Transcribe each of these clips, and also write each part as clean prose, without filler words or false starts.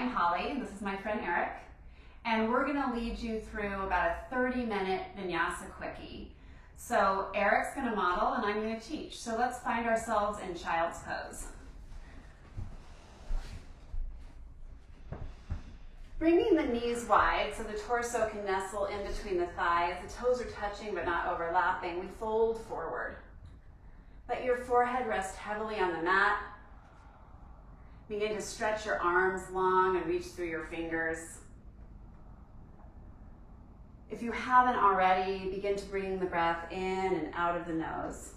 I'm Holly, and this is my friend Eric, and we're going to lead you through about a 30-minute Vinyasa Quickie. So Eric's going to model, and I'm going to teach. So let's find ourselves in child's pose. Bringing the knees wide so the torso can nestle in between the thighs. The toes are touching but not overlapping. We fold forward. Let your forehead rest heavily on the mat. Begin to stretch your arms long and reach through your fingers. If you haven't already, begin to bring the breath in and out of the nose.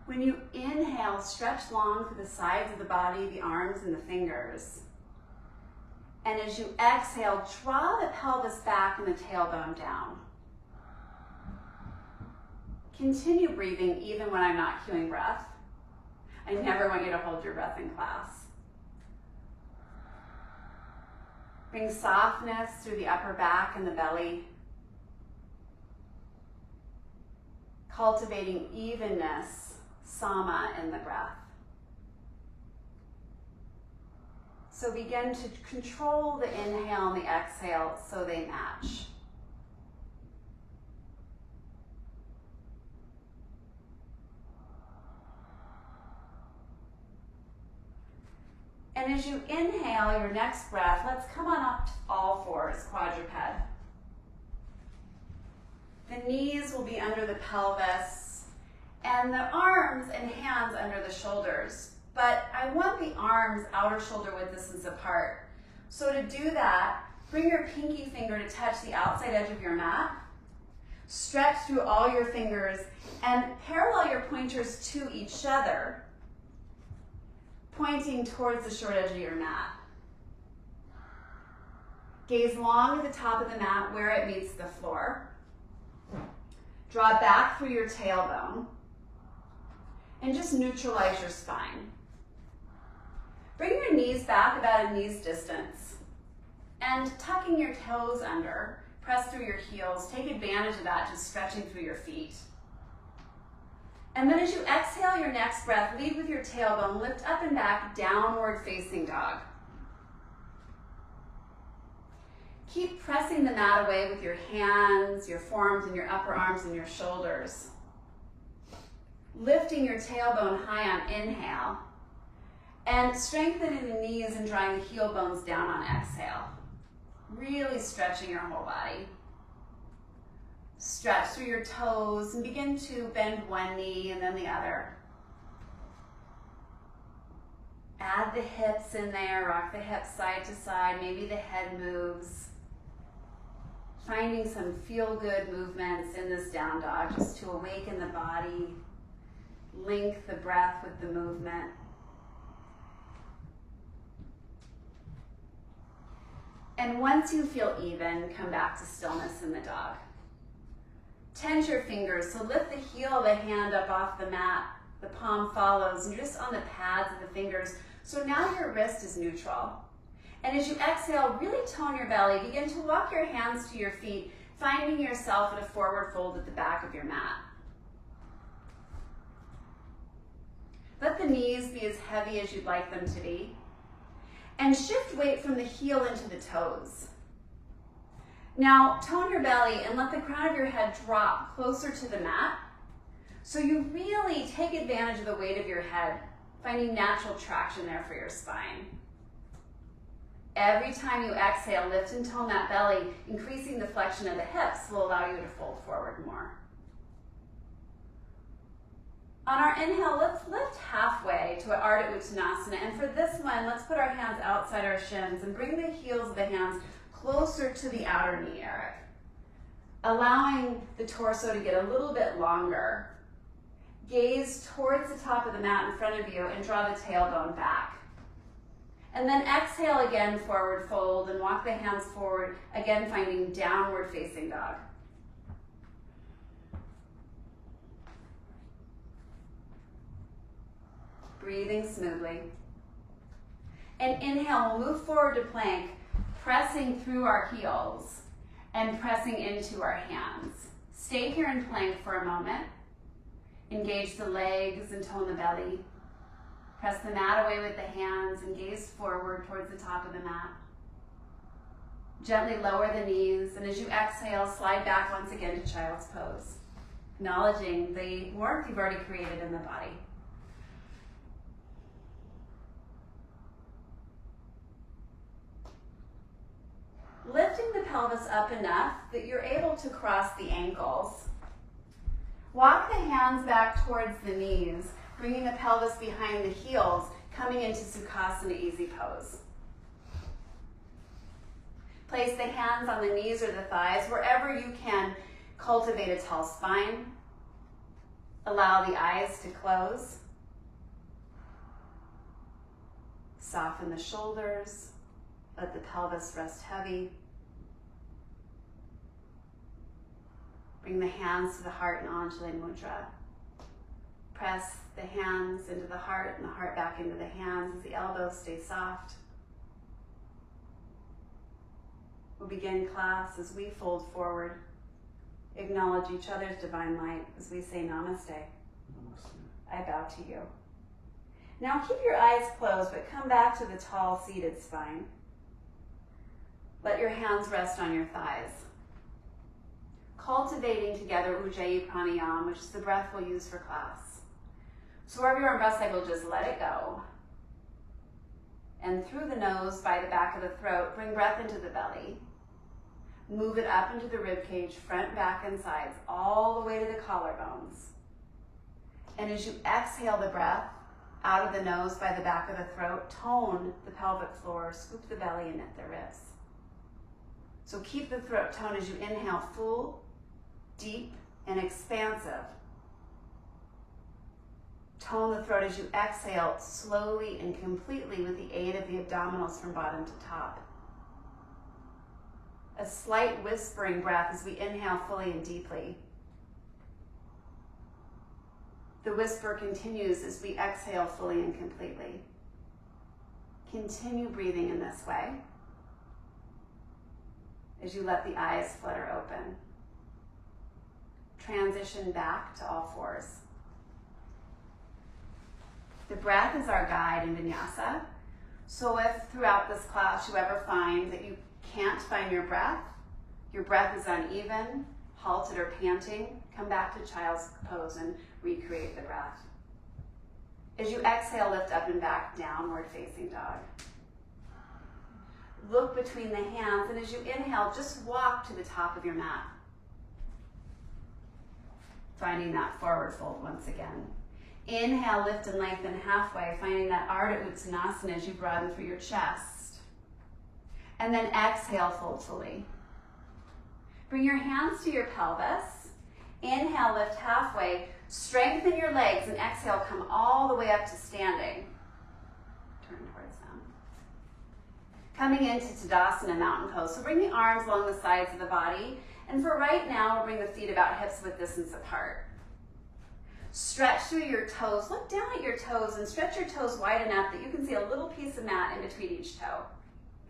When you inhale, stretch long through the sides of the body, the arms and the fingers. And as you exhale, draw the pelvis back and the tailbone down. Continue breathing even when I'm not cueing breath. I never want you to hold your breath in class. Bring softness through the upper back and the belly. Cultivating evenness, sama in the breath. So begin to control the inhale and the exhale so they match. And as you inhale your next breath, let's come on up to all fours, quadruped. The knees will be under the pelvis and the arms and hands under the shoulders. But I want the arms outer shoulder width distance apart. So to do that, bring your pinky finger to touch the outside edge of your mat. Stretch through all your fingers and parallel your pointers to each other, pointing towards the short edge of your mat. Gaze long at the top of the mat where it meets the floor. Draw back through your tailbone and just neutralize your spine. Bring your knees back about a knee's distance and tucking your toes under, press through your heels. Take advantage of that, just stretching through your feet. And then as you exhale your next breath, lead with your tailbone, lift up and back, downward facing dog. Keep pressing the mat away with your hands, your forearms, and your upper arms and your shoulders. Lifting your tailbone high on inhale, and strengthening the knees and drawing the heel bones down on exhale. Really stretching your whole body. Stretch through your toes and begin to bend one knee and then the other. Add the hips in there, rock the hips side to side, maybe the head moves. Finding some feel-good movements in this down dog just to awaken the body, link the breath with the movement. And once you feel even, come back to stillness in the dog. Tense your fingers, so lift the heel of the hand up off the mat, the palm follows, and you're just on the pads of the fingers. So now your wrist is neutral. And as you exhale, really tone your belly. Begin to walk your hands to your feet, finding yourself in a forward fold at the back of your mat. Let the knees be as heavy as you'd like them to be. And shift weight from the heel into the toes. Now, tone your belly and let the crown of your head drop closer to the mat. So you really take advantage of the weight of your head, finding natural traction there for your spine. Every time you exhale, lift and tone that belly, increasing the flexion of the hips will allow you to fold forward more. On our inhale, let's lift halfway to an Ardha Uttanasana. And for this one, let's put our hands outside our shins and bring the heels of the hands closer to the outer knee, Eric. Allowing the torso to get a little bit longer. Gaze towards the top of the mat in front of you and draw the tailbone back. And then exhale again, forward fold, and walk the hands forward, again finding downward facing dog. Breathing smoothly. And inhale, we'll move forward to plank, pressing through our heels and pressing into our hands. Stay here in plank for a moment. Engage the legs and tone the belly. Press the mat away with the hands and gaze forward towards the top of the mat. Gently lower the knees, and as you exhale, slide back once again to child's pose, acknowledging the warmth you've already created in the body. Lifting the pelvis up enough that you're able to cross the ankles. Walk the hands back towards the knees, bringing the pelvis behind the heels, coming into Sukhasana Easy Pose. Place the hands on the knees or the thighs, wherever you can cultivate a tall spine. Allow the eyes to close. Soften the shoulders. Let the pelvis rest heavy. Bring the hands to the heart in Anjali Mudra. Press the hands into the heart and the heart back into the hands as the elbows stay soft. We'll begin class as we fold forward. Acknowledge each other's divine light as we say namaste. Namaste. I bow to you. Now keep your eyes closed, but come back to the tall seated spine. Let your hands rest on your thighs. Cultivating together Ujjayi Pranayama, which is the breath we'll use for class. So wherever you're on breath cycle, just let it go. And through the nose, by the back of the throat, bring breath into the belly. Move it up into the rib cage, front, back, and sides, all the way to the collarbones. And as you exhale the breath out of the nose by the back of the throat, tone the pelvic floor, scoop the belly, and knit the ribs. So keep the throat tone as you inhale, full, deep, and expansive. Tone the throat as you exhale slowly and completely with the aid of the abdominals from bottom to top. A slight whispering breath as we inhale fully and deeply. The whisper continues as we exhale fully and completely. Continue breathing in this way as you let the eyes flutter open. Transition back to all fours. The breath is our guide in Vinyasa. So if throughout this class you ever find that you can't find your breath is uneven, halted, or panting, come back to child's pose and recreate the breath. As you exhale, lift up and back, downward facing dog. Look between the hands, and as you inhale, just walk to the top of your mat. Finding that forward fold once again. Inhale, lift and lengthen halfway, finding that Ardha Uttanasana as you broaden through your chest. And then exhale, fold fully. Bring your hands to your pelvis. Inhale, lift halfway, strengthen your legs, and exhale, come all the way up to standing. Turn towards them. Coming into Tadasana, mountain pose. So bring the arms along the sides of the body. And for right now, we'll bring the feet about hips width distance apart. Stretch through your toes. Look down at your toes and stretch your toes wide enough that you can see a little piece of mat in between each toe.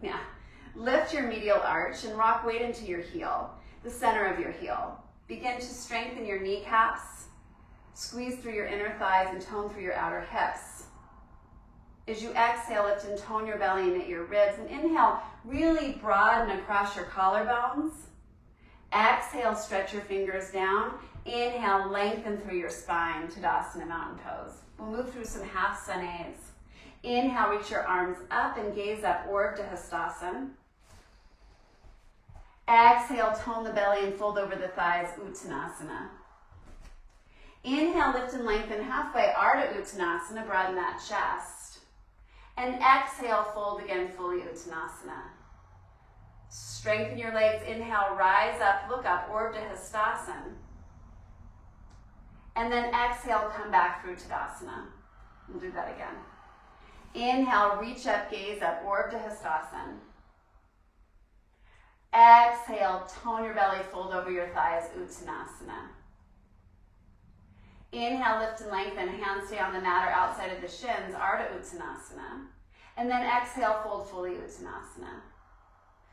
Yeah. Lift your medial arch and rock weight into your heel, the center of your heel. Begin to strengthen your kneecaps. Squeeze through your inner thighs and tone through your outer hips. As you exhale, lift and tone your belly and knit your ribs. And inhale, really broaden across your collarbones. Exhale, stretch your fingers down. Inhale, lengthen through your spine, Tadasana, mountain pose. We'll move through some half sunays. Inhale, reach your arms up and gaze up, Urdhva Hastasana. Exhale, tone the belly and fold over the thighs, Uttanasana. Inhale, lift and lengthen halfway, Ardha Uttanasana, broaden that chest. And exhale, fold again fully, Uttanasana. Strengthen your legs, inhale, rise up, look up, Urdhva Hastasana. And then exhale, come back through Tadasana. We'll do that again. Inhale, reach up, gaze up, Urdhva Hastasana. Exhale, tone your belly, fold over your thighs, Uttanasana. Inhale, lift and lengthen, hands stay on the mat or outside of the shins, Ardha Uttanasana. And then exhale, fold fully, Uttanasana.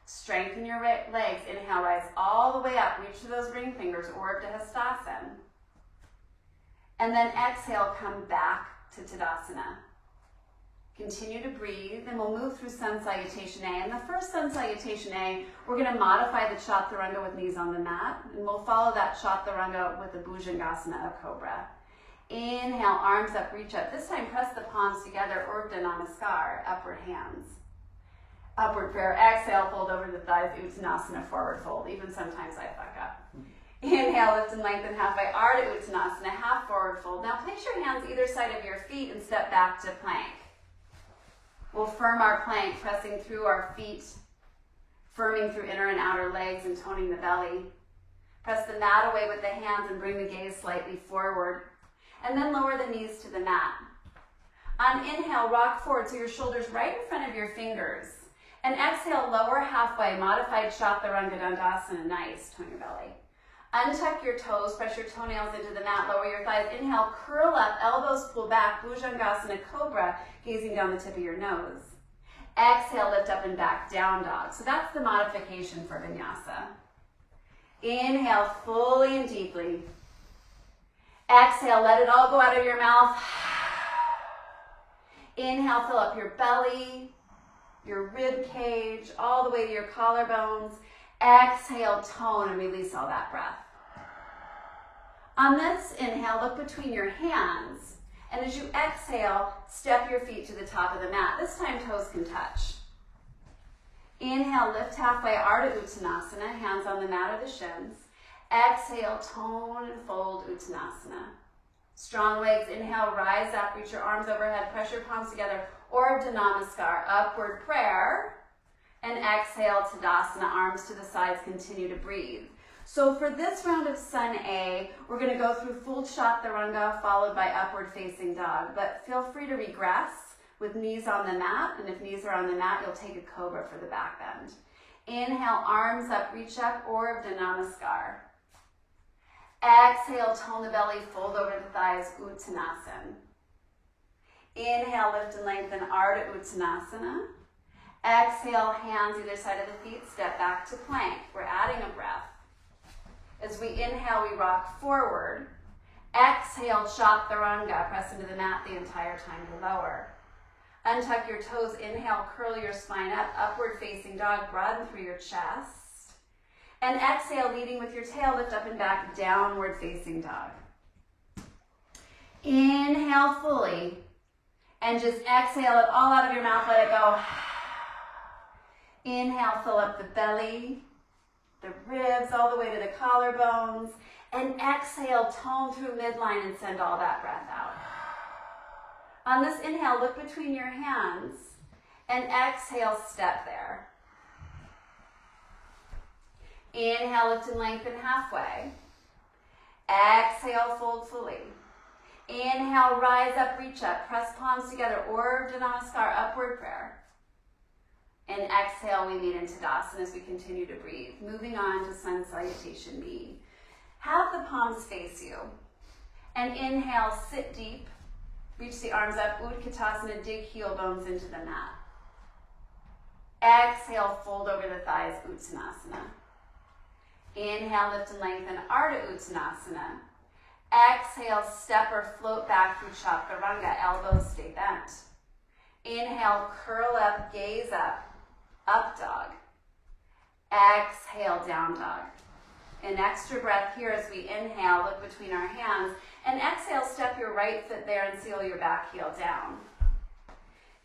Strengthen your legs, inhale, rise all the way up, reach to those ring fingers, Urdhva Hastasana. And then exhale, come back to Tadasana. Continue to breathe, and we'll move through Sun Salutation A. In the first Sun Salutation A, we're going to modify the Chaturanga with knees on the mat, and we'll follow that Chaturanga with the Bhujangasana of Cobra. Inhale, arms up, reach up. This time, press the palms together, Urdhva Namaskar, upward hands. Upward prayer. Exhale, fold over the thighs, Uttanasana, forward fold. Even sometimes I fuck up. Inhale, lift and lengthen halfway, Ardha Uttanasana, half forward fold. Now place your hands either side of your feet and step back to plank. We'll firm our plank, pressing through our feet, firming through inner and outer legs and toning the belly. Press the mat away with the hands and bring the gaze slightly forward. And then lower the knees to the mat. On inhale, rock forward so your shoulders right in front of your fingers. And exhale, lower halfway, modified Chaturanga Dandasana, nice, tone your belly. Untuck your toes, press your toenails into the mat, lower your thighs. Inhale, curl up, elbows pull back, Bhujangasana Cobra, gazing down the tip of your nose. Exhale, lift up and back, down dog. So that's the modification for Vinyasa. Inhale, fully and deeply. Exhale, let it all go out of your mouth. Inhale, fill up your belly, your rib cage, all the way to your collarbones. Exhale, tone and release all that breath. On this inhale, look between your hands. And as you exhale, step your feet to the top of the mat. This time, toes can touch. Inhale, lift halfway, Ardha Uttanasana, hands on the mat or the shins. Exhale, tone and fold Uttanasana. Strong legs, inhale, rise up, reach your arms overhead, press your palms together, Urdhva Namaskar, upward prayer. And exhale, Tadasana, arms to the sides, continue to breathe. So for this round of Sun A, we're going to go through full Chaturanga followed by upward facing dog. But feel free to regress with knees on the mat. And if knees are on the mat, you'll take a cobra for the back bend. Inhale, arms up, reach up, Urdhva Namaskar. Exhale, tone the belly, fold over the thighs, Uttanasana. Inhale, lift and lengthen, Ardha Uttanasana. Exhale, hands either side of the feet, step back to plank. We're adding a breath. As we inhale, we rock forward. Exhale, Chaturanga, press into the mat the entire time to lower. Untuck your toes, inhale, curl your spine up, upward facing dog, broaden through your chest. And exhale, leading with your tail, lift up and back, downward facing dog. Inhale fully. And just exhale it all out of your mouth, let it go. Inhale, fill up the belly, the ribs, all the way to the collarbones. And exhale, tone through midline and send all that breath out. On this inhale, look between your hands. And exhale, step there. Inhale, lift and lengthen halfway. Exhale, fold fully. Inhale, rise up, reach up, press palms together, Urdhva Namaskar, upward prayer. And exhale, we meet in Tadasana as we continue to breathe. Moving on to Sun Salutation B. Have the palms face you. And inhale, sit deep. Reach the arms up, Utkatasana, dig heel bones into the mat. Exhale, fold over the thighs, Uttanasana. Inhale, lift and lengthen, Ardha Uttanasana. Exhale, step or float back through Chaturanga, elbows stay bent. Inhale, curl up, gaze up dog. Exhale, down dog. An extra breath here as we inhale, look between our hands. And exhale, step your right foot there and seal your back heel down.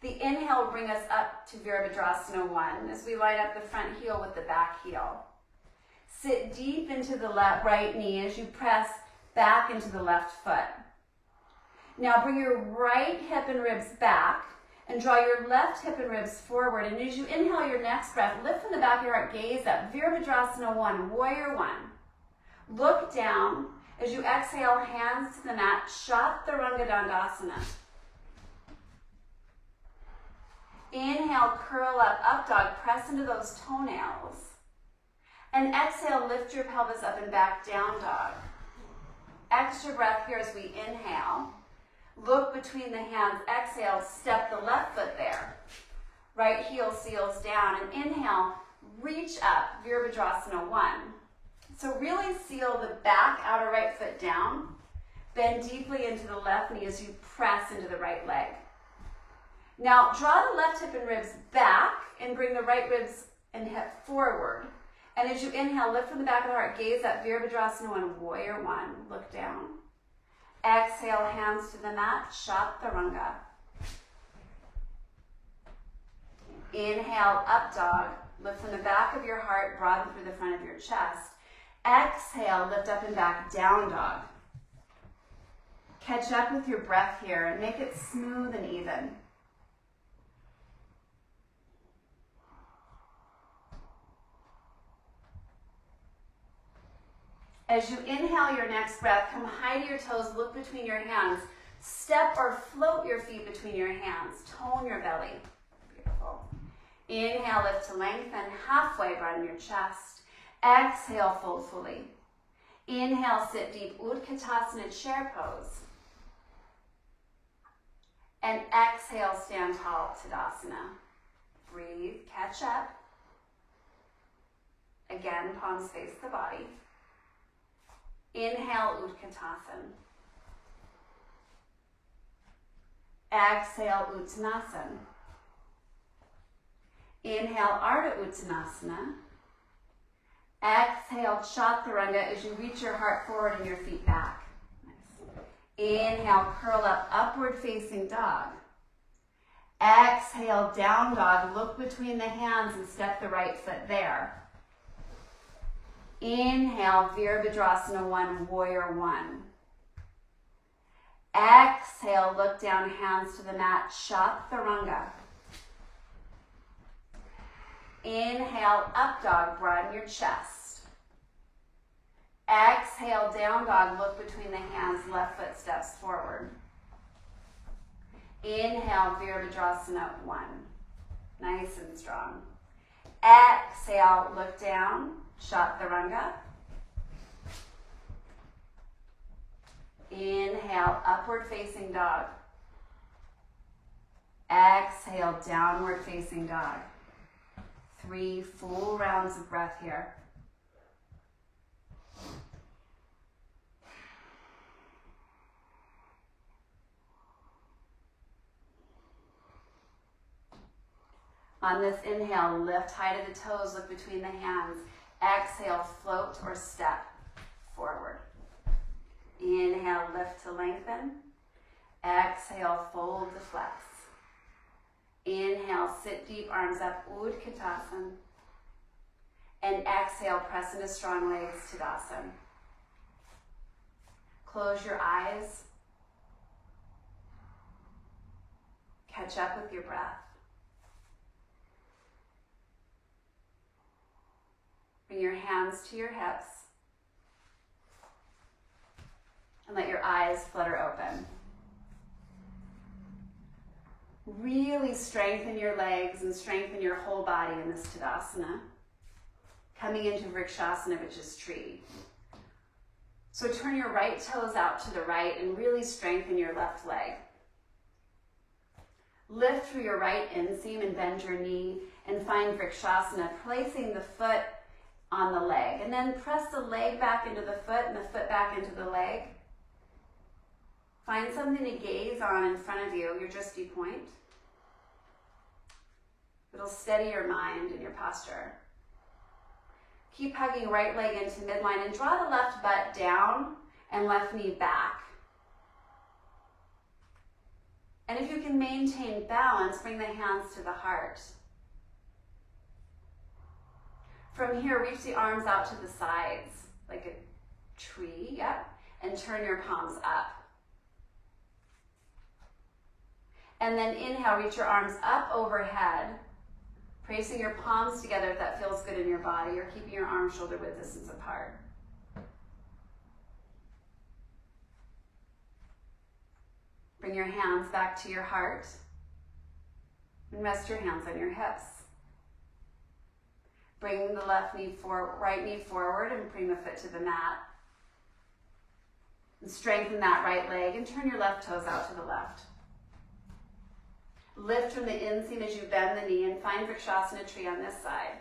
The inhale will bring us up to Virabhadrasana 1 as we line up the front heel with the back heel. Sit deep into the right knee as you press back into the left foot. Now bring your right hip and ribs back and draw your left hip and ribs forward. And as you inhale your next breath, lift from the back of your heart, gaze up. Virabhadrasana 1, Warrior 1. Look down. As you exhale, hands to the mat, Chaturanga Dandasana. Inhale, curl up dog, press into those toenails. And exhale, lift your pelvis up and back, down dog. Extra breath here as we inhale. Look between the hands, exhale, step the left foot there. Right heel seals down, and inhale, reach up, Virabhadrasana 1. So really seal the back outer right foot down. Bend deeply into the left knee as you press into the right leg. Now draw the left hip and ribs back and bring the right ribs and hip forward. And as you inhale, lift from the back of the heart, gaze at Virabhadrasana 1, Warrior 1, look down. Exhale, hands to the mat, Chaturanga. Inhale, up dog. Lift from the back of your heart, broaden through the front of your chest. Exhale, lift up and back, down dog. Catch up with your breath here and make it smooth and even. As you inhale your next breath, come high to your toes, look between your hands. Step or float your feet between your hands. Tone your belly. Beautiful. Inhale, lift to lengthen, halfway, broaden your chest. Exhale, fold fully. Inhale, sit deep, Utkatasana, chair pose. And exhale, stand tall, Tadasana. Breathe, catch up. Again, palms face the body. Inhale, Utkatasana. Exhale, Uttanasana. Inhale, Ardha Uttanasana. Exhale, Chaturanga as you reach your heart forward and your feet back. Nice. Inhale, curl up, upward facing dog. Exhale, down dog. Look between the hands and step the right foot there. Inhale, Virabhadrasana 1, Warrior 1. Exhale, look down, hands to the mat, Chaturanga. Inhale, up dog, broaden your chest. Exhale, down dog, look between the hands, left foot steps forward. Inhale, Virabhadrasana 1. Nice and strong. Exhale, look down, Chaturanga. Inhale, upward facing dog. Exhale, downward facing dog. 3 full rounds of breath here. On this inhale, lift high to the toes, look between the hands. Exhale, float or step forward. Inhale, lift to lengthen. Exhale, fold to flex. Inhale, sit deep, arms up, Utkatasana. And exhale, press into strong legs, Tadasana. Close your eyes. Catch up with your breath. Bring your hands to your hips. And let your eyes flutter open. Really strengthen your legs and strengthen your whole body in this Tadasana. Coming into Vrikshasana, which is tree. So turn your right toes out to the right and really strengthen your left leg. Lift through your right inseam and bend your knee and find Vrikshasana, placing the foot on the leg. And then press the leg back into the foot and the foot back into the leg. Find something to gaze on in front of you, your drishti point. It'll steady your mind and your posture. Keep hugging right leg into midline and draw the left butt down and left knee back. And if you can maintain balance, bring the hands to the heart. From here, reach the arms out to the sides like a tree, yep, and turn your palms up. And then inhale, reach your arms up overhead, placing your palms together if that feels good in your body, or keeping your arms shoulder width distance apart. Bring your hands back to your heart and rest your hands on your hips. Bring the right knee forward and bring the foot to the mat. And strengthen that right leg and turn your left toes out to the left. Lift from the inseam as you bend the knee and find Vrikshasana tree on this side.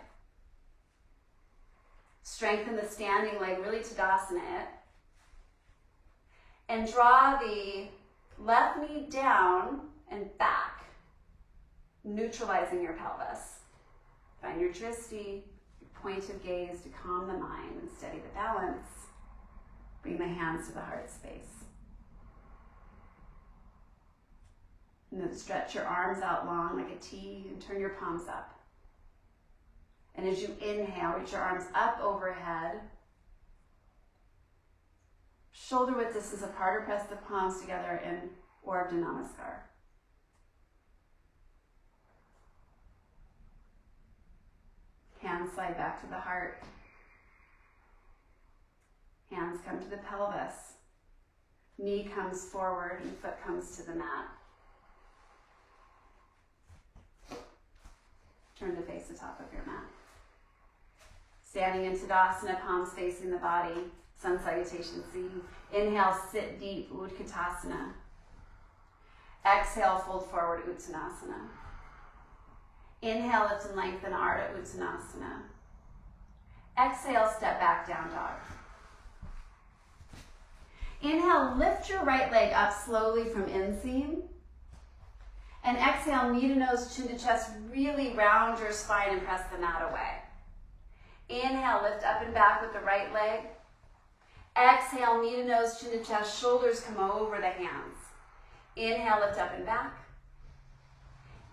Strengthen the standing leg, really Tadasana it. And draw the left knee down and back. neutralizing your pelvis. Find your dristi, your point of gaze to calm the mind and steady the balance. Bring the hands to the heart space. And then stretch your arms out long like a T and turn your palms up. And as you inhale, reach your arms up overhead. Shoulder width distance apart, or press the palms together in Urdhva Namaskar. Hands slide back to the heart. Hands come to the pelvis. Knee comes forward and foot comes to the mat. Turn to face the top of your mat. Standing in Tadasana, palms facing the body, Sun Salutation C. Inhale, sit deep, Utkatasana. Exhale, fold forward, Uttanasana. Inhale, lift and lengthen, Ardha Uttanasana. Exhale, step back, down dog. Inhale, lift your right leg up slowly from inseam. And exhale, knee to nose, chin to chest, really round your spine and press the mat away. Inhale, lift up and back with the right leg. Exhale, knee to nose, chin to chest, shoulders come over the hands. Inhale, lift up and back.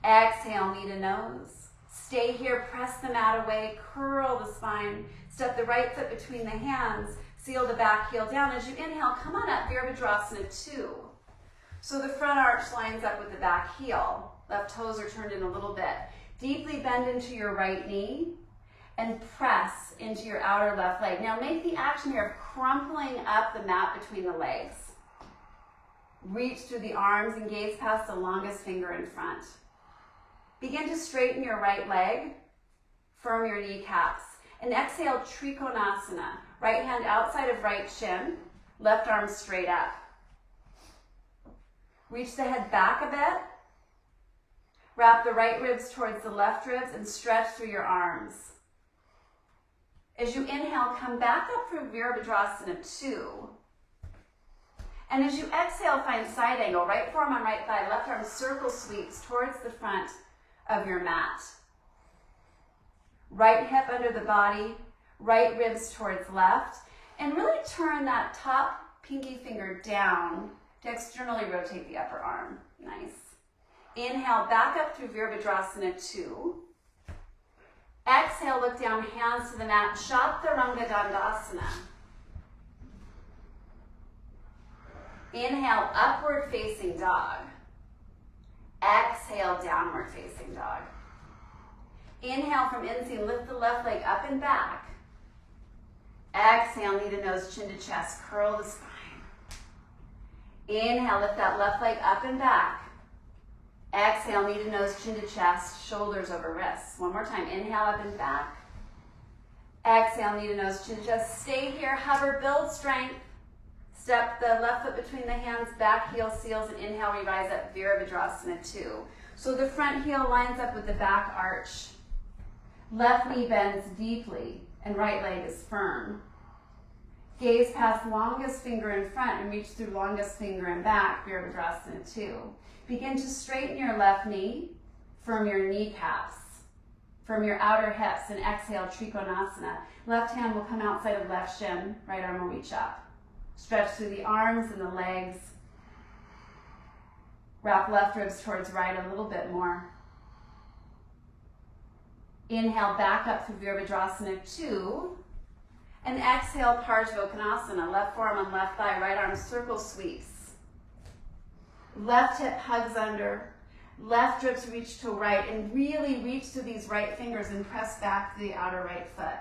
Exhale, knee to nose. Stay here, press the mat away, curl the spine, step the right foot between the hands, seal the back heel down. As you inhale, come on up, Virabhadrasana 2. So the front arch lines up with the back heel. Left toes are turned in a little bit. Deeply bend into your right knee and press into your outer left leg. Now make the action here of crumpling up the mat between the legs. Reach through the arms and gaze past the longest finger in front. Begin to straighten your right leg, firm your kneecaps, and exhale, Trikonasana. Right hand outside of right shin, left arm straight up. Reach the head back a bit. Wrap the right ribs towards the left ribs and stretch through your arms. As you inhale, come back up through Virabhadrasana 2. And as you exhale, find side angle. Right forearm on right thigh, left arm circle sweeps towards the front of your mat. Right hip under the body, right ribs towards left. And really turn that top pinky finger down to externally rotate the upper arm. Nice. Inhale, back up through Virabhadrasana 2. Exhale, look down, hands to the mat, Chaturanga Dandasana. Inhale, upward facing dog. Exhale, downward facing dog. Inhale from inseam, lift the left leg up and back. Exhale, knee to nose, chin to chest, curl the spine. Inhale, lift that left leg up and back. Exhale, knee to nose, chin to chest, shoulders over wrists. One more time, inhale up and back. Exhale, knee to nose, chin to chest. Stay here, hover, build strength. Step the left foot between the hands, back heel seals, and inhale, we rise up, Virabhadrasana 2. So the front heel lines up with the back arch. Left knee bends deeply, and right leg is firm. Gaze past longest finger in front and reach through longest finger in back, Virabhadrasana 2. Begin to straighten your left knee, firm your kneecaps, firm your outer hips, and exhale, Trikonasana. Left hand will come outside of left shin, right arm will reach up. Stretch through the arms and the legs. Wrap left ribs towards right a little bit more. Inhale, back up through Virabhadrasana 2. And exhale, Parsvottanasana. Left forearm on left thigh, right arm circle sweeps. Left hip hugs under. Left ribs reach to right, and really reach through these right fingers and press back to the outer right foot.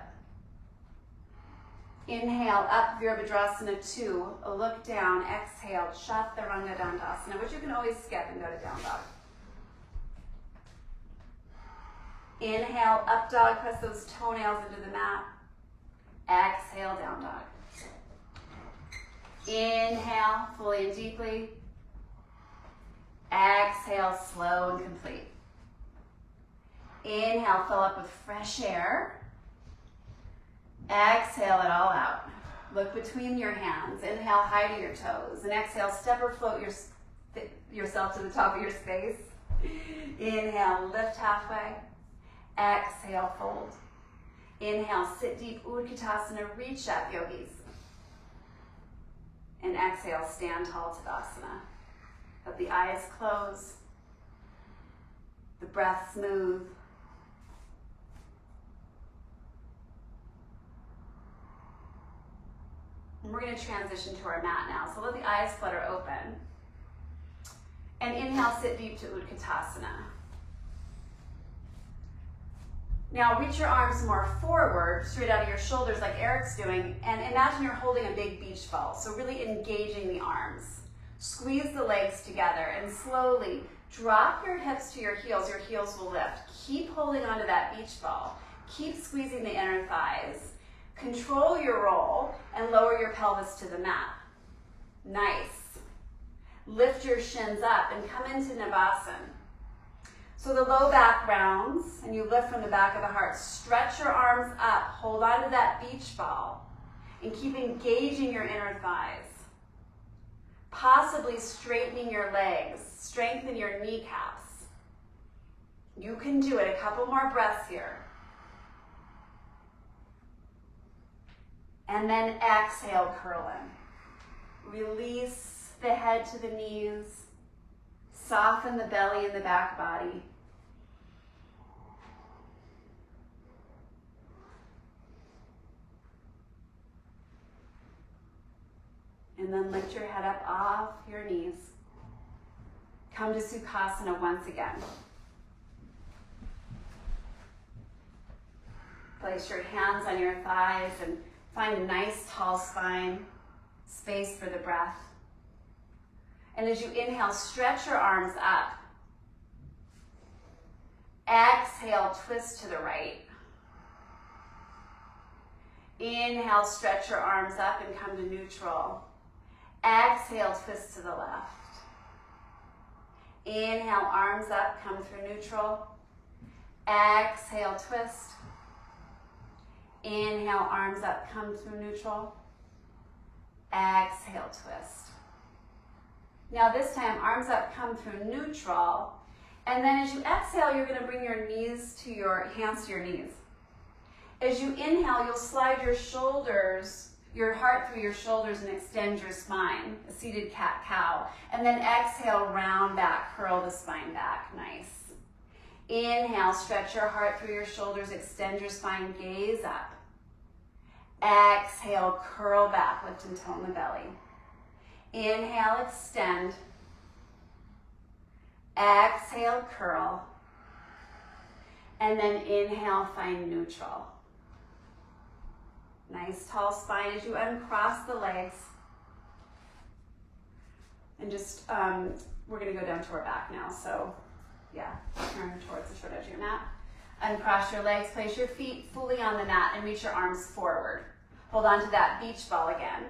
Inhale, up, Virabhadrasana 2. A look down, exhale, Chaturanga Dandasana, which you can always skip and go to down dog. Inhale, up dog, press those toenails into the mat. Exhale, down dog. Inhale, fully and deeply. Exhale, slow and complete. Inhale, fill up with fresh air. Exhale it all out. Look between your hands. Inhale, high to your toes. And exhale, step or float yourself to the top of your space. Inhale, lift halfway. Exhale, fold. Inhale, sit deep, Utkatasana, reach up, yogis. And exhale, stand tall, Tadasana. Let the eyes close. The breath smooth. And we're going to transition to our mat now. So let the eyes flutter open. And inhale, sit deep to Utkatasana. Now reach your arms more forward, straight out of your shoulders like Eric's doing, and imagine you're holding a big beach ball. So really engaging the arms. Squeeze the legs together and slowly drop your hips to your heels will lift. Keep holding onto that beach ball. Keep squeezing the inner thighs. Control your roll and lower your pelvis to the mat. Nice. Lift your shins up and come into Navasana. So the low back rounds and you lift from the back of the heart. Stretch your arms up, hold on to that beach ball and keep engaging your inner thighs. Possibly straightening your legs, strengthen your kneecaps. You can do it. A couple more breaths here. And then exhale, curl in. Release the head to the knees. Soften the belly and the back body. And then lift your head up off your knees. Come to Sukhasana once again. Place your hands on your thighs and find a nice tall spine, space for the breath. And as you inhale, stretch your arms up. Exhale, twist to the right. Inhale, stretch your arms up and come to neutral. Exhale, twist to the left. Inhale, arms up, come through neutral. Exhale, twist. Inhale, arms up, come through neutral. Exhale, twist. Now this time, arms up, come through neutral. And then as you exhale, you're going to bring your hands to your knees. As you inhale, you'll slide your shoulders, your heart through your shoulders and extend your spine, a seated cat-cow. And then exhale, round back, curl the spine back, nice. Inhale, stretch your heart through your shoulders, extend your spine, gaze up. Exhale, curl back, lift and tone the belly. Inhale, extend. Exhale, curl. And then inhale, find neutral. Nice tall spine as you uncross the legs. And just, we're gonna go down to our back now. So yeah, turn towards the short edge of your mat. Uncross your legs, place your feet fully on the mat and reach your arms forward. Hold on to that beach ball again.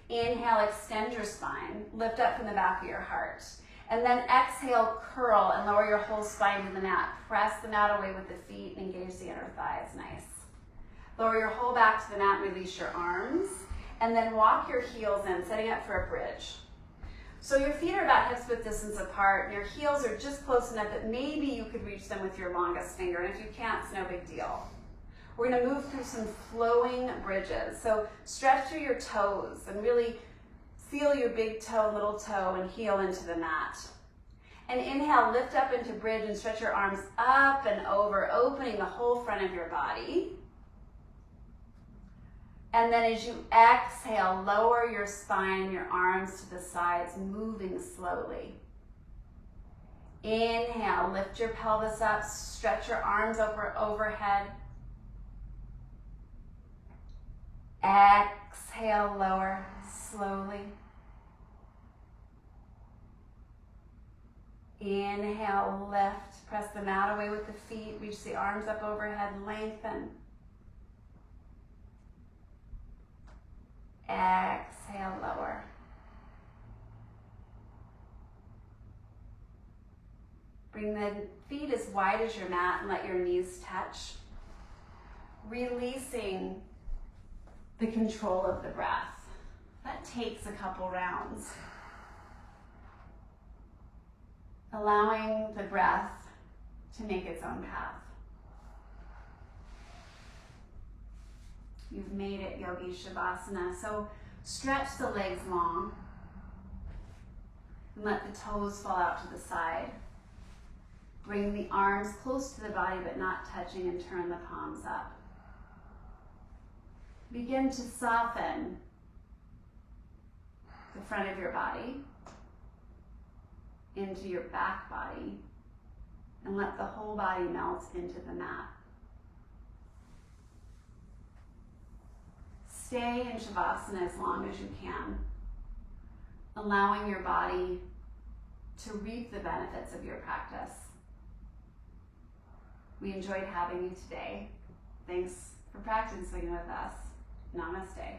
Inhale, extend your spine, lift up from the back of your heart. And then exhale, curl and lower your whole spine to the mat. Press the mat away with the feet and engage the inner thighs, nice. Lower your whole back to the mat, release your arms. And then walk your heels in, setting up for a bridge. So your feet are about hips width distance apart, and your heels are just close enough that maybe you could reach them with your longest finger. And if you can't, it's no big deal. We're gonna move through some flowing bridges. So stretch through your toes and really feel your big toe, little toe, and heel into the mat. And inhale, lift up into bridge and stretch your arms up and over, opening the whole front of your body. And then as you exhale, lower your spine, your arms to the sides, moving slowly. Inhale, lift your pelvis up, stretch your arms overhead. Exhale, lower slowly. Inhale, lift, press the mat away with the feet, reach the arms up overhead, lengthen. Exhale, lower. Bring the feet as wide as your mat and let your knees touch. Releasing the control of the breath. That takes a couple rounds. allowing the breath to make its own path. You've made it Yogi Shavasana. So stretch the legs long and let the toes fall out to the side. Bring the arms close to the body but not touching, and turn the palms up. Begin to soften the front of your body into your back body and let the whole body melt into the mat. Stay in Shavasana as long as you can, allowing your body to reap the benefits of your practice. We enjoyed having you today. Thanks for practicing with us. Namaste.